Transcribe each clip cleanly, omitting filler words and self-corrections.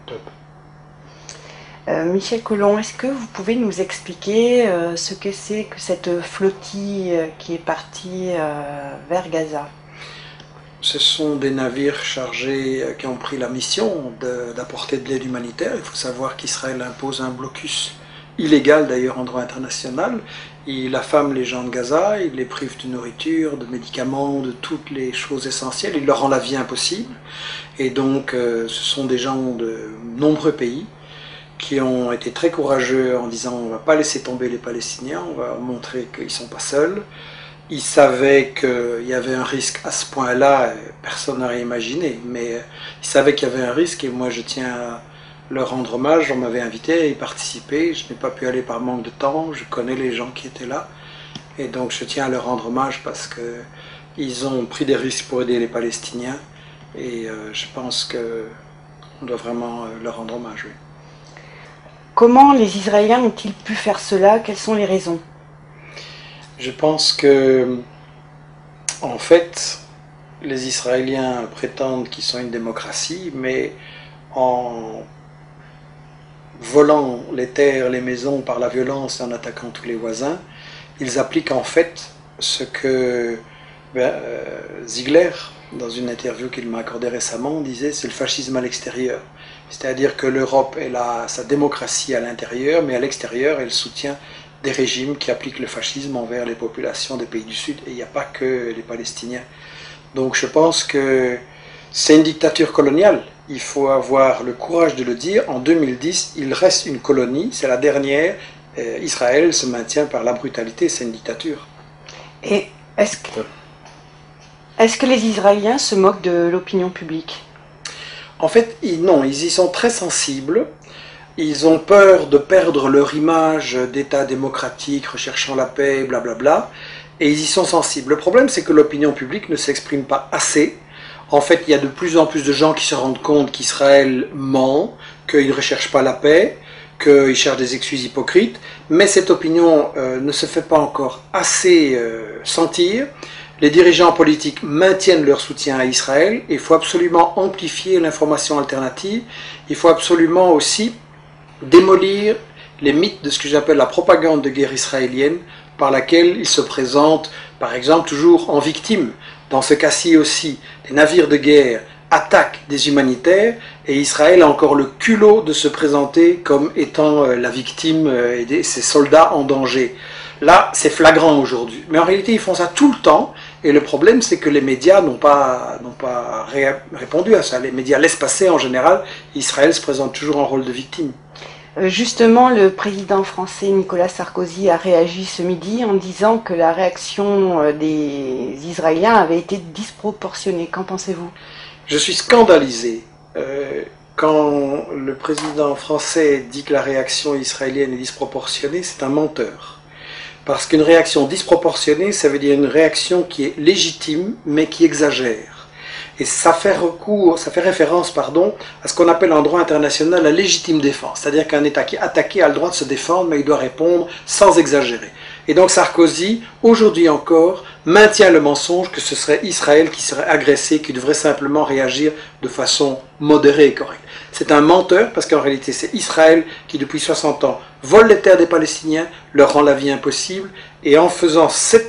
Top. Michel Collomb, est-ce que vous pouvez nous expliquer ce que c'est que cette flottille qui est partie vers Gaza? Ce sont des navires chargés qui ont pris la mission d'apporter de l'aide humanitaire. Il faut savoir qu'Israël impose un blocus illégal d'ailleurs en droit international. Il affame les gens de Gaza, il les prive de nourriture, de médicaments, de toutes les choses essentielles. Il leur rend la vie impossible. Et donc ce sont des gens de nombreux pays qui ont été très courageux en disant on ne va pas laisser tomber les Palestiniens, on va montrer qu'ils ne sont pas seuls. Ils savaient qu'il y avait un risque à ce point-là, personne n'aurait imaginé, mais ils savaient qu'il y avait un risque et moi je tiens à leur rendre hommage. On m'avait invité à y participer, je n'ai pas pu aller par manque de temps, je connais les gens qui étaient là et donc je tiens à leur rendre hommage parce qu'ils ont pris des risques pour aider les Palestiniens et je pense qu'on doit vraiment leur rendre hommage. Oui. Comment les Israéliens ont-ils pu faire cela? Quelles sont les raisons? Je pense que, en fait, les Israéliens prétendent qu'ils sont une démocratie, mais en volant les terres, les maisons par la violence et en attaquant tous les voisins, ils appliquent en fait ce que Ziegler, dans une interview qu'il m'a accordée récemment, disait c'est le fascisme à l'extérieur. C'est-à-dire que l'Europe, elle a sa démocratie à l'intérieur, mais à l'extérieur, elle soutient des régimes qui appliquent le fascisme envers les populations des pays du Sud, et il n'y a pas que les Palestiniens. Donc je pense que c'est une dictature coloniale, il faut avoir le courage de le dire. En 2010, il reste une colonie, c'est la dernière, Israël se maintient par la brutalité, c'est une dictature. Et est-ce que les Israéliens se moquent de l'opinion publique? En fait, non, ils y sont très sensibles. Ils ont peur de perdre leur image d'État démocratique, recherchant la paix, blablabla, et ils y sont sensibles. Le problème, c'est que l'opinion publique ne s'exprime pas assez. En fait, il y a de plus en plus de gens qui se rendent compte qu'Israël ment, qu'il ne recherche pas la paix, qu'il cherche des excuses hypocrites, mais cette opinion ne se fait pas encore assez sentir. Les dirigeants politiques maintiennent leur soutien à Israël. Il faut absolument amplifier l'information alternative. Il faut absolument aussi démolir les mythes de ce que j'appelle la propagande de guerre israélienne, par laquelle ils se présentent, par exemple, toujours en victime. Dans ce cas-ci aussi, les navires de guerre attaquent des humanitaires et Israël a encore le culot de se présenter comme étant la victime et ses soldats en danger. Là, c'est flagrant aujourd'hui. Mais en réalité, ils font ça tout le temps. Et le problème, c'est que les médias n'ont pas répondu à ça. Les médias laissent passer en général. Israël se présente toujours en rôle de victime. Justement, le président français Nicolas Sarkozy a réagi ce midi en disant que la réaction des Israéliens avait été disproportionnée. Qu'en pensez-vous? Je suis scandalisé quand le président français dit que la réaction israélienne est disproportionnée. C'est un menteur. Parce qu'une réaction disproportionnée, ça veut dire une réaction qui est légitime, mais qui exagère. Et ça fait référence, à ce qu'on appelle en droit international la légitime défense. C'est-à-dire qu'un État qui est attaqué a le droit de se défendre, mais il doit répondre sans exagérer. Et donc Sarkozy, aujourd'hui encore, maintient le mensonge que ce serait Israël qui serait agressé, qui devrait simplement réagir de façon modérée et correcte. C'est un menteur parce qu'en réalité c'est Israël qui depuis 60 ans vole les terres des Palestiniens, leur rend la vie impossible et en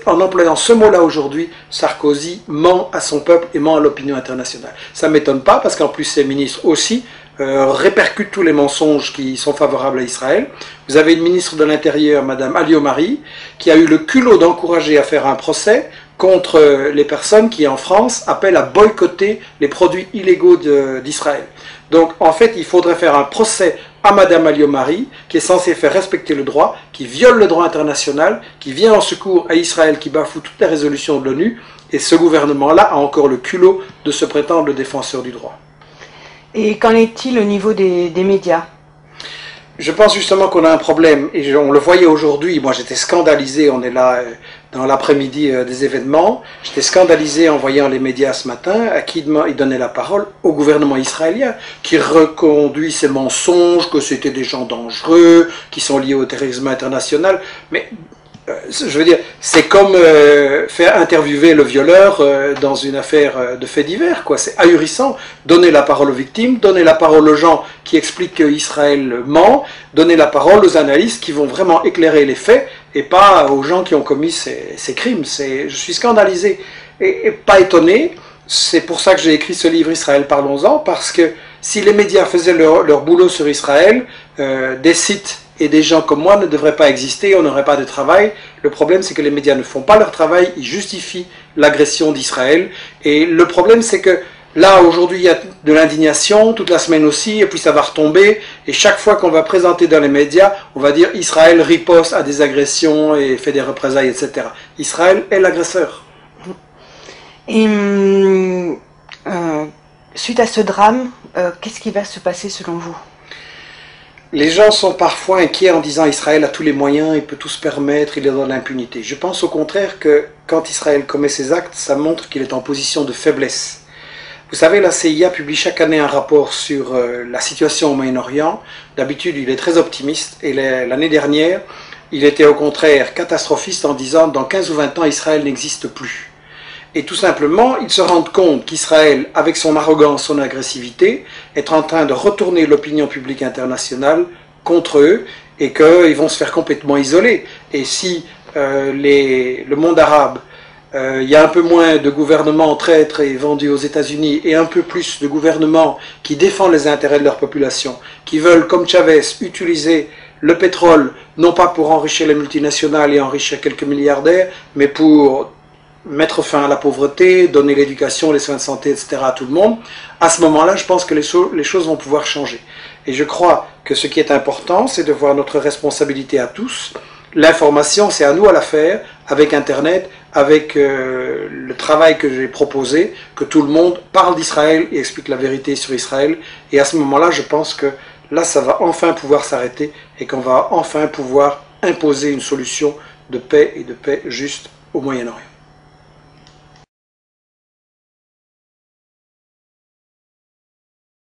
employant ce mot-là aujourd'hui, Sarkozy ment à son peuple et ment à l'opinion internationale. Ça ne m'étonne pas parce qu'en plus ses ministres aussi répercutent tous les mensonges qui sont favorables à Israël. Vous avez une ministre de l'Intérieur, Madame Alliot-Marie, qui a eu le culot d'encourager à faire un procès contre les personnes qui, en France, appellent à boycotter les produits illégaux d'Israël. Donc, en fait, il faudrait faire un procès à Madame Alliot-Marie, qui est censée faire respecter le droit, qui viole le droit international, qui vient en secours à Israël, qui bafoue toutes les résolutions de l'ONU, et ce gouvernement-là a encore le culot de se prétendre le défenseur du droit. Et qu'en est-il au niveau des médias? Je pense justement qu'on a un problème, et on le voyait aujourd'hui, moi j'étais scandalisé, on est là dans l'après-midi des événements, j'étais scandalisé en voyant les médias ce matin, à qui ils donnaient la parole au gouvernement israélien, qui reconduit ces mensonges, que c'était des gens dangereux, qui sont liés au terrorisme international, mais Je veux dire, c'est comme faire interviewer le violeur dans une affaire de faits divers, quoi. C'est ahurissant. Donner la parole aux victimes, donner la parole aux gens qui expliquent qu'Israël ment, donner la parole aux analystes qui vont vraiment éclairer les faits et pas aux gens qui ont commis ces crimes. Je suis scandalisé et pas étonné. C'est pour ça que j'ai écrit ce livre Israël, parlons-en, parce que si les médias faisaient leur boulot sur Israël, des sites et des gens comme moi ne devraient pas exister, on n'aurait pas de travail. Le problème, c'est que les médias ne font pas leur travail, ils justifient l'agression d'Israël. Et le problème, c'est que là, aujourd'hui, il y a de l'indignation, toute la semaine aussi, et puis ça va retomber. Et chaque fois qu'on va présenter dans les médias, on va dire Israël riposte à des agressions et fait des représailles, etc. Israël est l'agresseur. Et suite à ce drame, qu'est-ce qui va se passer selon vous? Les gens sont parfois inquiets en disant Israël a tous les moyens, il peut tout se permettre, il est dans l'impunité. Je pense au contraire que quand Israël commet ses actes, ça montre qu'il est en position de faiblesse. Vous savez, la CIA publie chaque année un rapport sur la situation au Moyen-Orient. D'habitude, il est très optimiste et l'année dernière, il était au contraire catastrophiste en disant dans 15 ou 20 ans, Israël n'existe plus. Et tout simplement, ils se rendent compte qu'Israël, avec son arrogance, son agressivité, est en train de retourner l'opinion publique internationale contre eux et qu'ils vont se faire complètement isoler. Et si le monde arabe, il y a un peu moins de gouvernements traîtres et vendus aux États-Unis et un peu plus de gouvernements qui défendent les intérêts de leur population, qui veulent, comme Chavez, utiliser le pétrole, non pas pour enrichir les multinationales et enrichir quelques milliardaires, mais pour mettre fin à la pauvreté, donner l'éducation, les soins de santé, etc. à tout le monde, à ce moment-là, je pense que les choses vont pouvoir changer. Et je crois que ce qui est important, c'est de voir notre responsabilité à tous. L'information, c'est à nous à la faire, avec Internet, avec le travail que j'ai proposé, que tout le monde parle d'Israël et explique la vérité sur Israël. Et à ce moment-là, je pense que là, ça va enfin pouvoir s'arrêter et qu'on va enfin pouvoir imposer une solution de paix et de paix juste au Moyen-Orient.